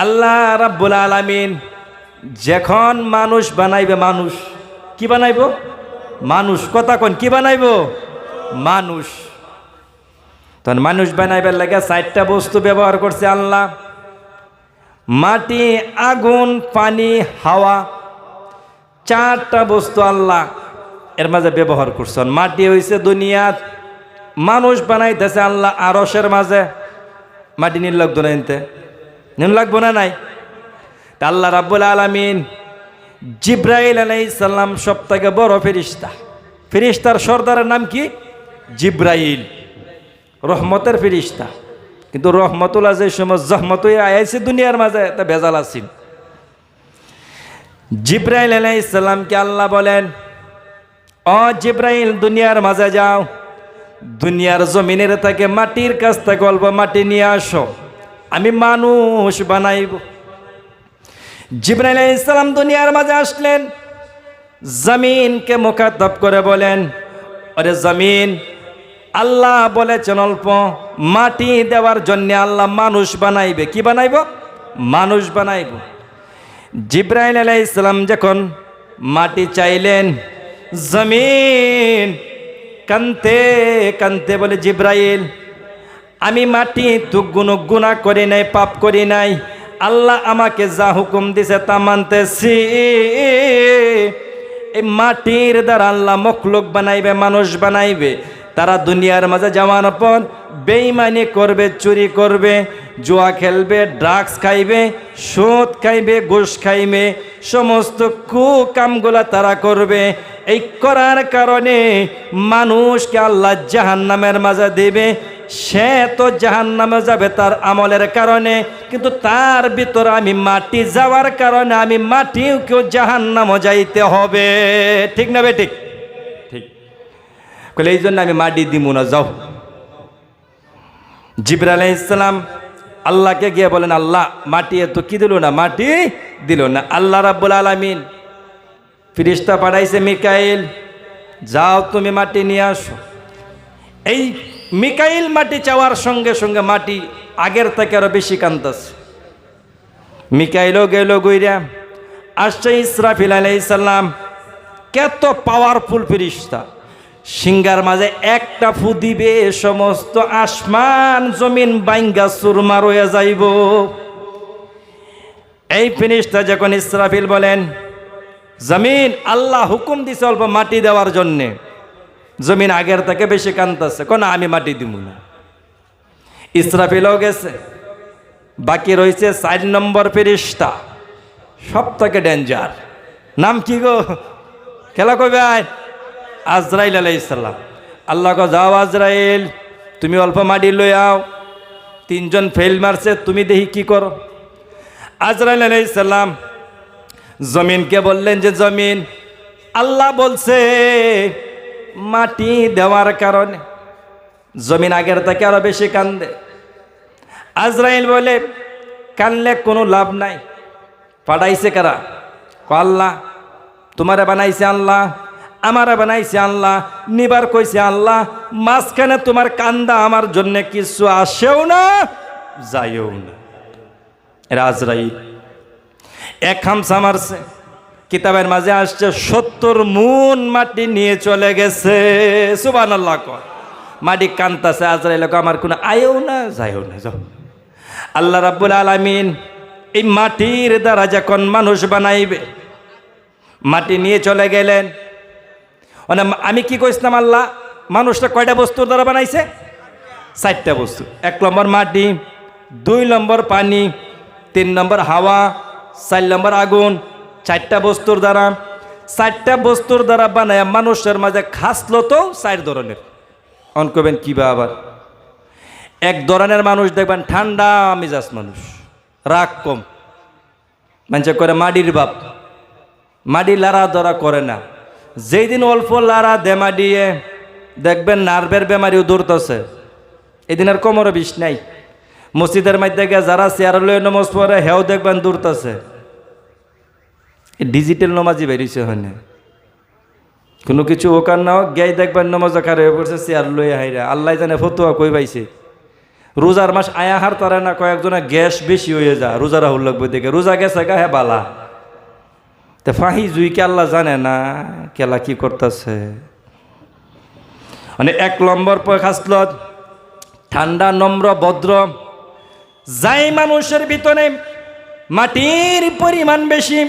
আল্লাহ রাব্বুল আলামিন যখন মানুষ বানাইবে, মানুষ কি বানাইব? মানুষ। কথা কোন কি বানাইব? মানুষ। তখন মানুষ বানাইবার লাগে 4টা বস্তু ব্যবহার করছে আল্লাহ। মাটি, আগুন, পানি, হাওয়া, 4টা বস্তু আল্লাহ এর মাঝে ব্যবহার করছেন। মাটি হইছে দুনিয়াত, মানুষ বানাইতেছে আল্লাহ আরশের মাঝে। মাটি নীল লাগতো না, এনতে নীল লাগবো না নাই? তা আল্লাহ রাব্বুল আলামিন জিব্রাইল আলাইহিস সালাম সবথেকে বড় ফেরেশতা। ফেরেশতার সর্দারের নাম কি? জিব্রাইল, রহমতের ফেরেশতা। কিন্তু রহমতুল্লাহ যে সময় জহমত হয়ে আইছে দুনিয়ার মাঝে, তা ভেজাল আছিল। জিব্রাইল আলাইহিস সালামকে আল্লাহ বলেন, ও জিব্রাইল দুনিয়ার মাঝে যাও, দুনিয়ার জমিনের থেকে মাটির কাছ থেকে অল্প মাটি নিয়ে আসো, আমি মানুষ বানাইব। জিব্রাইল আলাইহিস সালাম দুনিয়ার মাঝে আসলেন, জমিনকে মুখাতাব করে বলেন, আরে জমিন, আল্লাহ বলেছেন অল্প মাটি দেওয়ার জন্য আল্লাহ মানুষ বানাইবে। কি বানাইব? মানুষ বানাইব। জিব্রাইল আলাইহিস সালাম যখন মাটি চাইলেন, জমিন কানতে কানতে বলে, জিব্রাইল আমি মাটি তো গুনাহ করি নাই, পাপ করি নাই, আল্লাহ আমাকে যা হুকুম দিছে তা মানতেছি। এই মাটির দ্বারা আল্লাহ মখলুক বানাইবে, মানুষ বানাইবে। তারা দুনিয়ার মাঝে যাওয়ার পর বেঈমানি করবে, চুরি করবে, জুয়া খেলবে, ড্রাগস খাইবে, সুদ খাইবে, ঘুষ খাইবে, সমস্ত কুকামগুলা তারা করবে। এই করার কারণে মানুষকে আল্লাহ জাহান্নামের মাঝে দেবে। সে তো জাহান্নামে যাবে তার আমলের কারণে, কিন্তু তার ভিতরে আমি মাটি যাওয়ার কারণে আমি মাটিকেও জাহান্নামে যাইতে হবে। ঠিক না বেঠিক? ঠিক। বলে এই জন্য আমি মাটি দিব না, যাও। জিবরাইল আলাইহিস সালাম আল্লাহকে গিয়ে বলেন, আল্লাহ মাটি এত কি দিল না, মাটি দিল না। আল্লাহ রাব্বুল আলামিন ফেরেশতা পাঠাইছে মিকাইল, যাও তুমি মাটি নিয়ে আসো। এই মিকাইল মাটি চাওয়ার সঙ্গে সঙ্গে মাটি আগের থেকে আরো বেশি কাঁদতেছে। মিকাইলও গেল গইরা, আসছে ইসরাফিল আলাইহিস সালাম, কত পাওয়ারফুল ফেরেশতা। সিংহার মাঝে একটা ফু দিবে, সমস্ত আসমান জমিন বাইঙ্গা চুরমার হয়ে যাইব। এই ফেরেশতা যখন ইসরাফিল বলেন, জমিন আল্লাহ হুকুম দিছে অল্প মাটি দেওয়ার জন্যে, জমিন আগের থেকে বেশি কাঁদতেছে, কোন আমি মাটি দিব না। ইসরাফিলও গেছে, বাকি রয়েছে 4 নম্বর ফেরেশতা, সব থেকে ডেঞ্জার। নাম কি গো? খেলা কবে? আজরাইল আলাইহিস সালাম। আল্লাহ কো, যাও আজরাইল, তুমি অল্প মাটি লই আও। 3 জন ফেল মারছে, তুমি দেখি কি করো। আজরাইল আলাইহিস সালাম জমিনকে বললেন যে, জমিন আল্লাহ বলছে মাটি দেওয়ার কারণে জমিন আগের থেকে আরো বেশি কান্দে। আজরাইল বলে, কানলে কোনো লাভ নাই। পাঠাইছে কারা? আল্লাহ। তোমারে বানাইছে আল্লাহ, আমারে বানাইছে আল্লাহ, নিবার কইছে আল্লাহ। মাঝখানে তোমার কান্দা আমার জন্য কিছু আসেও না, যাইও না। এরা আজরাইল এক হামসা মারছে। কিতাবের মাঝে আসছে 70 মুন মাটি নিয়ে চলে গেছে। সুবহানাল্লাহ। মাটি কান্তাছে, আজরাইল আমার কোনো আয়েও না, যাইও না, যাও। আল্লাহ রাব্বুল আলামিন এই মাটির দ্বারা যখন মানুষ বানাইবে, মাটি নিয়ে চলে গেলেন। আমি কি কইছিলাম, আল্লাহ মানুষটা কয়টা বস্তুর দ্বারা বানাইছে? 4টা বস্তু। 1 নম্বর মাটি, 2 নম্বর পানি, 3 নম্বর হাওয়া, 4 নম্বর আগুন। 4টা বস্তুর দ্বারা, 4টা বস্তুর দ্বারা বানায় মানুষের মাঝে খাসলো তো 4 ধরনের। অন করবেন কিবা? আবার এক ধরনের মানুষ দেখবেন ঠান্ডা মেজাজ মানুষ, রাগ কম, মানুষ করে মাটির বাপ, মাটি লাড়া ধরা করে না। যেই দিন অল্প লাড়া দেমা দিয়ে দেখবেন নার্ভের বেমারিও দৌড়তেছে, এদিন আর কোমরে বিষ নাই। মসজিদের মধ্যে গিয়ে যারা চেয়ার লয়ে নমাজ পড়ে, হেও দেখবেন দৌড়তেছে। ডিজিটাল নমাজি বেরিয়েছে, হয় না কোনো কিছু ওকার না হোক, গিয়ে দেখবেন নমাজ কার হয়ে পড়ছে, চেয়ার লয়ে হাইরা। আল্লাহ জানে ফতুয়া কই পাইছে। রোজার মাস আয়া হার তারা না কয়েকজনের গ্যাস বেশি হয়ে যা রোজা রাহুল লাগবে দেখে রোজা গেছে গা হ্যাঁ বালা তে ফাহি জুই কে আল্লাহ জানে না কেলা কি করতেছে। মানে 1 নম্বর খাসলত ঠান্ডা নম্র ভদ্র। যাই মানুষের ভিতরে মাটির পরিমাণ বেশি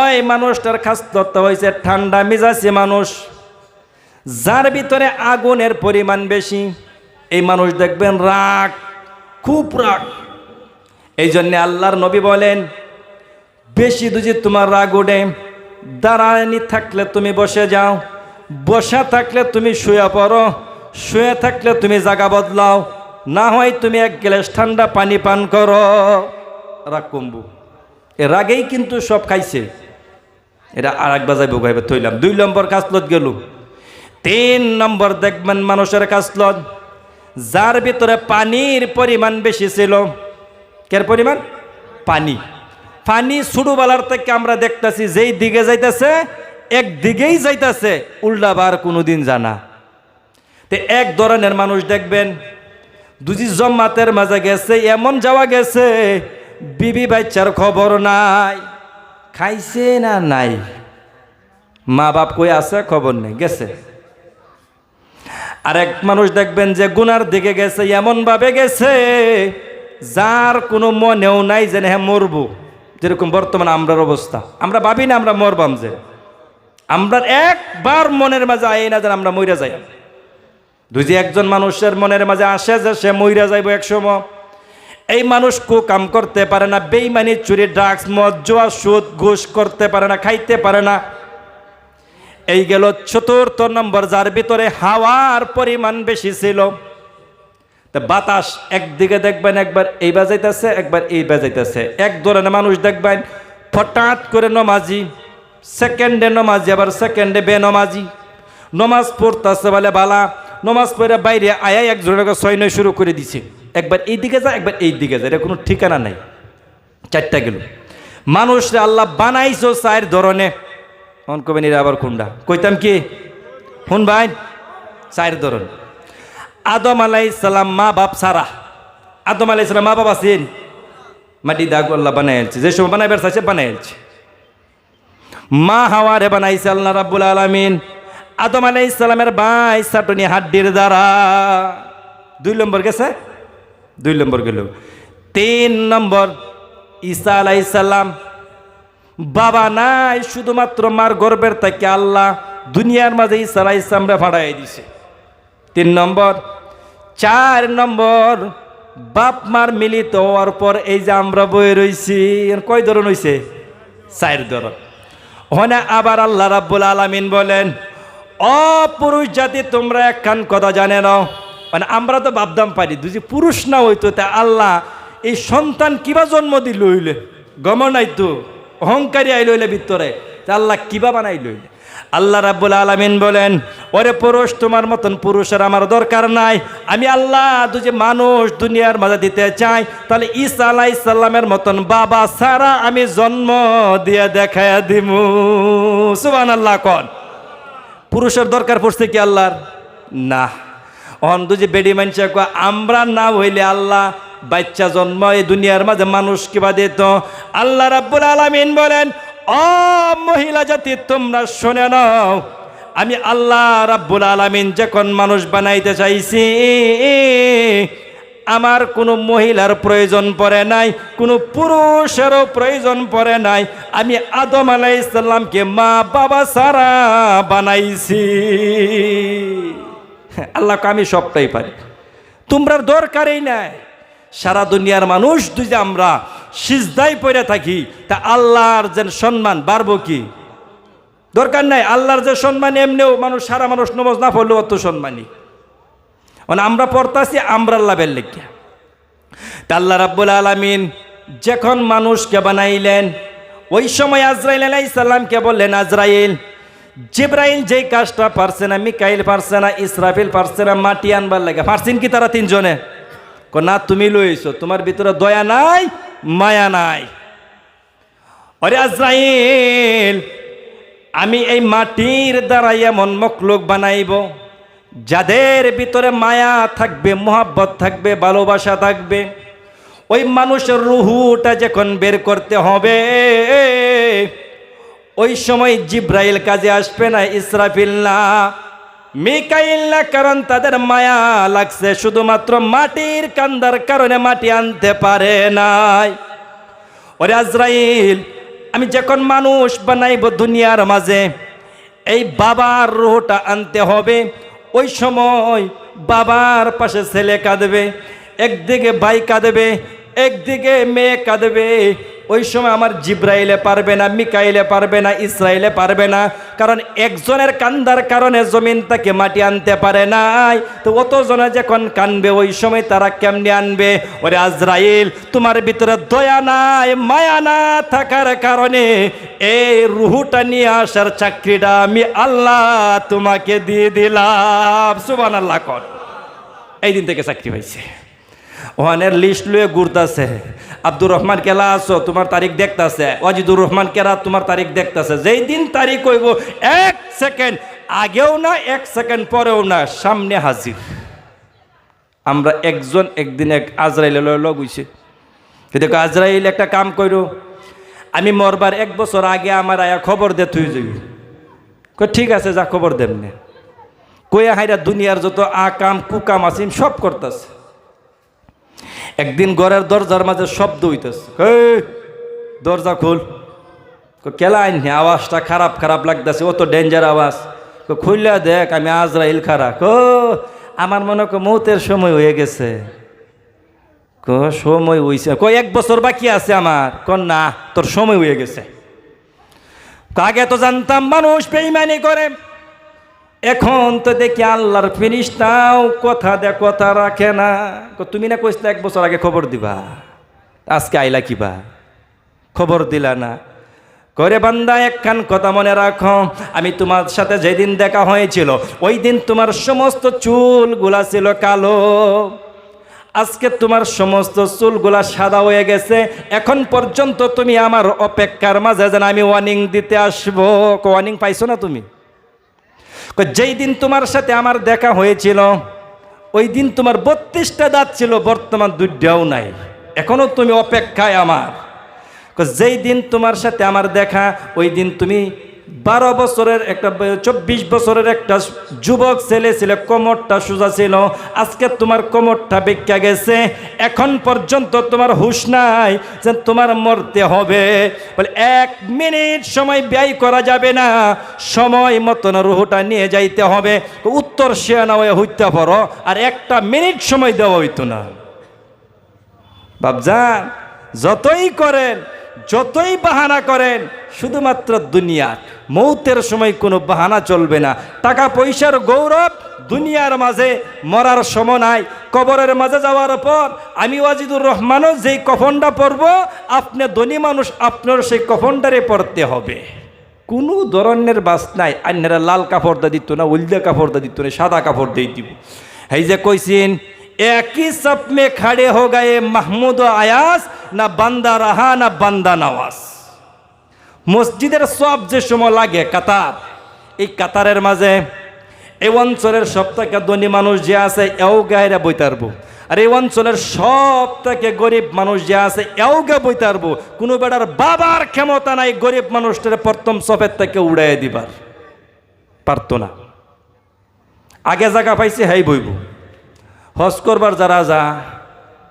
ওই মানুষটার খাসলত হয়েছে ঠান্ডা মেজাজি মানুষ। যার ভিতরে আগুনের পরিমাণ বেশি এই মানুষ দেখবেন রাগ, খুব রাগ। এই জন্যে আল্লাহর নবী বলেন বেশি যদি তোমার রাগ ওঠে দাঁড়ানি থাকলে তুমি বসে যাও, বসা থাকলে তুমি শুয়ে পড়ো, শুয়ে থাকলে তুমি জায়গা বদলাও, না হয় তুমি 1 গ্লাস ঠান্ডা পানি পান করো, রাগ কমবো। এ রাগেই কিন্তু সব খাইছে। এটা আর এক বাজায় বোগাইবে থইলাম। 2 নম্বর খাসলত গেল। 3 নম্বর দেখবেন মানুষের খাসলত যার ভিতরে পানির পরিমাণ বেশি ছিল। কের পরিমাণ? পানি। পানি ছোটবেলার থেকে আমরা দেখতেছি যেই দিকে যাইতেছে একদিকেই যাইতেছে, উল্টাবার কোনোদিন জানা। তো এক ধরনের মানুষ দেখবেন দুজি জম্মাতের মাঝে গেছে, এমন যাওয়া গেছে বিবি বাচ্চার খবর নাই, খাইছে না নাই, মা বাপ কই আছে খবর নেই, গেছে। আরেক মানুষ দেখবেন যে গুনার দিকে গেছে, এমন ভাবে গেছে যার কোনো মনেও নাই যে হ্যাঁ মরবো। যেরকম বর্তমানে আমরার অবস্থা, আমরা ভাবি না আমরা মরবাম, যে আমরা একবার মনের মাঝে আই না যে আমরা মইরা যাই। দুজি একজন মানুষের মনের মাঝে আসে যে সে মইরা যাইব এক সময়। এই মানুষ কাম করতে পারে না, বেইমানি, চুরি, ড্রাগস, মদ, জুয়া, সুদ, ঘুষ করতে পারে না, খাইতে পারে না। এই গেল 4র্থ নম্বর, যার ভিতরে হাওয়ার পরিমাণ বেশি ছিল। তা বাতাস একদিকে দেখবেন একবার এই বাজাইতেছে একবার এই বাজাইতেছে। এক ধরনের মানুষ দেখবেন হঠাৎ করে নমাজি, সেকেন্ডে নমাজি, আবার সেকেন্ডে বেনমাজি। নমাজ পড়তেছে বলে বালা, নমাজ পড়ে বাইরে আয়া একজনের 6-9 শুরু করে দিছে। একবার এই দিকে যায় একবার এই দিকে যায়, এটা কোনো ঠিকানা নাই। 4টা গেল। মানুষরে আল্লাহ বানাইছো 4 ধরনে। মন কবেন এরা আবার কোনটা কইতাম কি শুন ভাই, 4 ধরন। আদম আলাইহিস সালাম মা বাপ সারা। আদম আলাইহিস সালাম মা বাপ আছেন, মাটি দাগ আল্লাহ বানাইছে, যে সময় বানাইবার চাইছে বানাইছে। মা হাওয়ারে বানাইছে আল্লাহ রাব্বুল আলামিন। আদম আলাইহিস সালামের ভাই চাটনি হাড্ডির দ্বারা। 2 নম্বর গেছে, 2 নম্বর গেল। 3 নম্বর ঈসা আলাইহিস সালাম, বাবা নাই, শুধুমাত্র মার গর্ভের থেকে আল্লাহ দুনিয়ার মাঝে ঈসা আলাইহিস সালামরে ফাড়াই দিছে। 3 নম্বর। 4 নম্বর বাপ মার মিলিত হওয়ার পর এই যে আমরা বয়ে রইছি, কয় ধরন হইছে? 4 ধরন। ওখানে আবার আল্লাহ রাব্বুল আলামিন বলেন, অপুরুষ জাতি তোমরা একখান কথা জানে নাও। মানে আমরা তো ভাবতাম পারি যদি পুরুষ না হইতো তা আল্লাহ এই সন্তান কিবা জন্ম দিল হইলে, গম নাই তো অহংকারী আইল হইলে ভিতরে, তা আল্লাহ কিবা বানাই লইলে। আল্লাহ রাব্বুল আলামিন বলেন, ওরে পুরুষ তোমার মতন পুরুষের আমার দরকার নাই। আমি আল্লাহ যদি মানুষ দুনিয়ার মাঝে দিতে চাই তাহলে ঈসা আলাইহিস সালামের মতন বাবা সারা আমি জন্ম দিয়ে দেখায়া দিমু। সুবহানাল্লাহ। কোন পুরুষের দরকার পড়ছে কি আল্লাহর? না। অন দুজি বেডি মানছে আমরা না হইলে আল্লাহ বাচ্চা জন্ম এই দুনিয়ার মাঝে মানুষ কিবা দিত। আল্লাহ রাব্বুল আলামিন বলেন, ও মহিলা জাতি তোমরা শুনে নাও, আমি আল্লাহ রাব্বুল আলামিন যখন মানুষ বানাইতে চাইছি আমার কোনো মহিলার প্রয়োজন পড়ে নাই, কোনো পুরুষেরও প্রয়োজন পড়ে নাই। আমি আদম আলাইহিস সালামকে মা বাবা সারা বানাইছি। আল্লাহকে আমি সবটাই পারি, তোমরা দরকারই নাই। সারা দুনিয়ার মানুষ যদি আমরা সিজদায় পড়ে থাকি তা আল্লাহর যে সম্মান বাড়বো কি? দরকার নাই। আল্লাহর যে সম্মান এমনিও মানুষ, সারা মানুষ নামাজ না পড়লেও অত সম্মানী। মানে আমরা পড়তাছি আমরা লাভের লেগে। তা আল্লাহ রাব্বুল আলামিন যখন মানুষকে বানাইলেন ওই সময় আজরাইল আলাইহিস সালামকে বললেন, আজরাইল, জিবরাইল যেই কাজটা পারছে না, মিকাইল পারছে না, ইসরাফিল পারছে না, মাটি আনবার লাগে, পারছেন কি তারা 3 জনে? না, তুমি লইছো, তোমার ভিতরে দয়া নাই, মায়া নাই। আরে আজরাইল, আমি এই মাটির দ্বারা এমন মখলুক বানাইব যাদের ভিতরে মায়া থাকবে, মোহাব্বত থাকবে, ভালোবাসা থাকবে, ওই মানুষের রুহুটা যখন বের করতে হবে ওই সময় জিব্রাইল কাজে আসবে না, ইসরাফিল না, মিকাইল না, কারণ তাদের মায়া লাগছে, শুধুমাত্র মাটির কান্দার কারণে মাটি আনতে পারে নাই। ওরে আজরাইল, আমি যখন মানুষ বানাইব দুনিয়ার মাঝে, এই বাবার রুহটা আনতে হবে। ওই সময় বাবার পাশে ছেলে কাঁদবে, একদিকে ভাই কাঁদবে, একদিকে মেয়ে কাঁদবে। ওই সময় আমার জিব্রাইলে পারবে না, মিকাইলে পারবে না, ইসরাইলে পারবে না, কারণ একজনের কান্দার কারণে জমিন তাকে মাটি আনতে পারে নাই। তো অতজনে যখন কানবে ওই সময় তারা কেমনে আনবে? ওরে আজরাইল, তোমার ভিতরে দয়া নাই, মায়া না থাকার কারণে এই রুহুটা নিয়ে আসার চাকরিটা আমি আল্লাহ তোমাকে দিয়ে দিলাম। সুবহানাল্লাহ কর। এই দিন থেকে চাকরি হয়েছে। ওখানের লিস্ট লুয়ে ঘুরতেছে, আব্দুর রহমান কেলা আসো, তোমার তারিখ দেখতেছে, ওয়াজিদুর রহমান কেরা তোমার তারিখ দেখতেছে। যেই দিন তারিখ হইব, 1 সেকেন্ড আগেও না, 1 সেকেন্ড পরেও না, সামনে হাজির। আমরা একজন একদিন এক আজরাইল লগ হইছে, দেখো আজরাইল একটা কাম করো, আমি মরবার 1 বছর আগে আমার আয়া খবর দে, তুই যাবি। ঠিক আছে, যা খবর দেমনে। কইয়া হাইরা দুনিয়ার যত আকাম কুকাম আছেন সব করতেছে। একদিন ঘরের দরজার মাঝে শব্দ হইতেছে, দরজা খোল। কেলা আইন, আওয়াজটা খারাপ খারাপ লাগতেছে, অত ডেঞ্জার আওয়াজ। খুললা দেখ, আমি আজরাইল খারাপ। আমার মনে কর মৌতের সময় হয়ে গেছে। সময় হয়েছে? 1 বছর বাকি আছে আমার। না, তোর সময় হয়ে গেছে। আগে তো জানতাম মানুষ বেঈমানি করে, এখন তো দেখি আল্লাহর ফেরেশতাও কথা দে কথা রাখে না। তুমি না কইছিলে 1 বছর আগে খবর দিবা, আজকে আইলা কিবা, খবর দিলা না। করে বান্দা, একখান কথা মনে রাখো, আমি তোমার সাথে যেদিন দেখা হয়েছিল ওই দিন তোমার সমস্ত চুলগুলা ছিল কালো, আজকে তোমার সমস্ত চুলগুলা সাদা হয়ে গেছে। এখন পর্যন্ত তুমি আমার অপেক্ষার মাঝে যেন আমি ওয়ার্নিং দিতে আসবো। ওয়ার্নিং পাইছো না তুমি? যেই দিন তোমার সাথে আমার দেখা হয়েছিল ওই দিন তোমার 32টা দাঁত ছিল, বর্তমান 2টাও নাই, এখনো তুমি অপেক্ষায় আমার। যেই দিন তোমার সাথে আমার দেখা ওই দিন তুমি 12 বছরের একটা 24 বছরের একটা যুবক ছেলে ছিল, কোমরটা সোজা ছিল, আজকে তোমার কোমরটা বেঁকা গেছে। এখন পর্যন্ত তোমার হুঁশ নাই যে তোমার মরতে হবে। বলে 1 মিনিট সময় ব্যয় করা যাবে না, সময় মতন রুহটা নিয়ে যাইতে হবে। উত্তর শেয়ানা হয়ে হইতে পারো, আর 1টা মিনিট সময় দেওয়া হইতো না। বাপজান, যতই করেন, যতই বাহানা করেন, শুধুমাত্র দুনিয়া, মৌতের সময় কোনো বাহানা চলবে না। টাকা পয়সার গৌরব দুনিয়ার মাঝে, মরার সময় নাই। কবরের মাঝে যাওয়ার পর আমি ওয়াজিদুর রহমানও যেই কফনটা পরব, আপনি ধনী মানুষ, আপনার সেই কফনটারে পরতে হবে। কোনো ধরনের বাস নাই। আন্যেরা লাল কাপড়টা দিত না, উল্দা কাপড়টা দিত না, সাদা কাপড় দিয়ে দিব। এই যে কইছেন, একই সপ মে খাড়ে হো গায়ে মাহমুদ ও আয়াস, না বান্দা রাহা না বান্দা নওয়াজ। মসজিদের সব যে সময় লাগে কাতার, এই কাতারের মাঝে এই অঞ্চলের সব থেকে ধনী মানুষ যে আছে এও গায়েরা বইতারবো, আর এই অঞ্চলের সব থেকে গরিব মানুষ যে আছে এও গে বইতারবো। কোনো বেটার বাবার ক্ষমতা নাই গরিব মানুষটার প্রথম সফের থেকে উড়াই দিবার, পারতো না। আগে জায়গা পাইছে হাই বইব। হজ করবার যারা যা,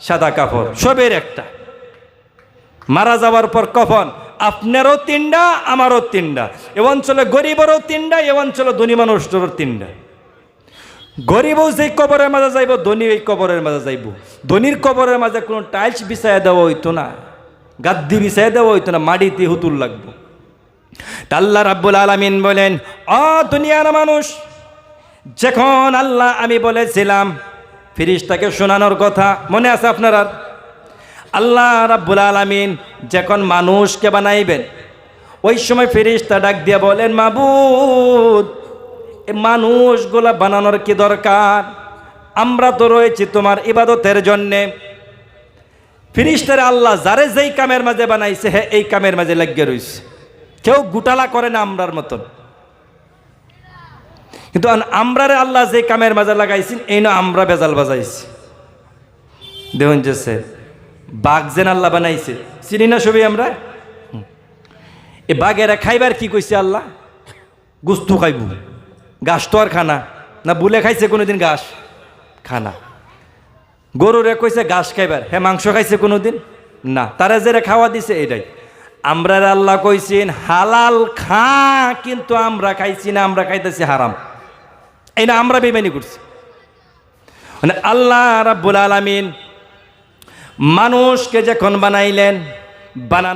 সাদা কাপড় সবের একটা, মারা যাওয়ার পর কফন আপনারও 3টা, আমারও 3টা। এ অঞ্চলে গরিবেরও 3টা, এ অঞ্চলে ধনী মানুষটারও 3টা। গরিবও যেই কবরের মাঝে যাইব, ধনী এই কবরের মাঝে যাইব। ধনীর কবরের মাঝে কোনো টাইলস বিছাইয়া দেওয়া হইতো না, গাদ্দি বিছাইয়া দেওয়া হইতো না, মাটিতে হুতুল লাগবো। আল্লাহ রাব্বুল আলামিন বলেন, ও দুনিয়ার মানুষ, যখন আল্লাহ আমি বলেছিলাম ফেরেশতাকে শোনানোর কথা, মনে আছে আপনারা? আল্লাহ রাব্বুল আলামিন যখন মানুষকে বানাইবেন ওই সময় ফেরেশতা ডাক দিয়ে বলেন, মাবুদ, এই মানুষগুলা বানানোর কি দরকার? আমরা তো রয়েছি তোমার ইবাদতের জন্যে। ফেরেশতারা আল্লাহ যারে যেই কামের মাঝে বানাইছে, হ্যাঁ এই কামের মাঝে লাগিয়ে রয়েছে, কেউ গুটালা করে না আমরার মতন। কিন্তু আমরারে আল্লাহ যে কামের মাঝে লাগাইছেন এই না আমরা বেজাল বাজাইছি। দেখুন যে স্যার বাঘ যেন আল্লাহ বানাইছে, চিনি না সবই আমরা। এ বাঘেরা খাইবার কি কইছে আল্লাহ? গুস্তু খাইব, ঘাস তো আর খানা না, বুলে খাইছে কোনোদিন ঘাস খানা। গরুরে কইছে ঘাস খাইবার, হ্যাঁ মাংস খাইছে কোনোদিন না, তারা যেটা খাওয়া দিছে এটাই। আমরা আল্লাহ কইছেন হালাল খা, কিন্তু আমরা খাইছি না, আমরা খাইতেছি হারাম। এই না আমরা বেইমানি করছি। মানে আল্লাহ রাব্বুল আলামিন মানুষকে যখন বানাইলেন, বানানো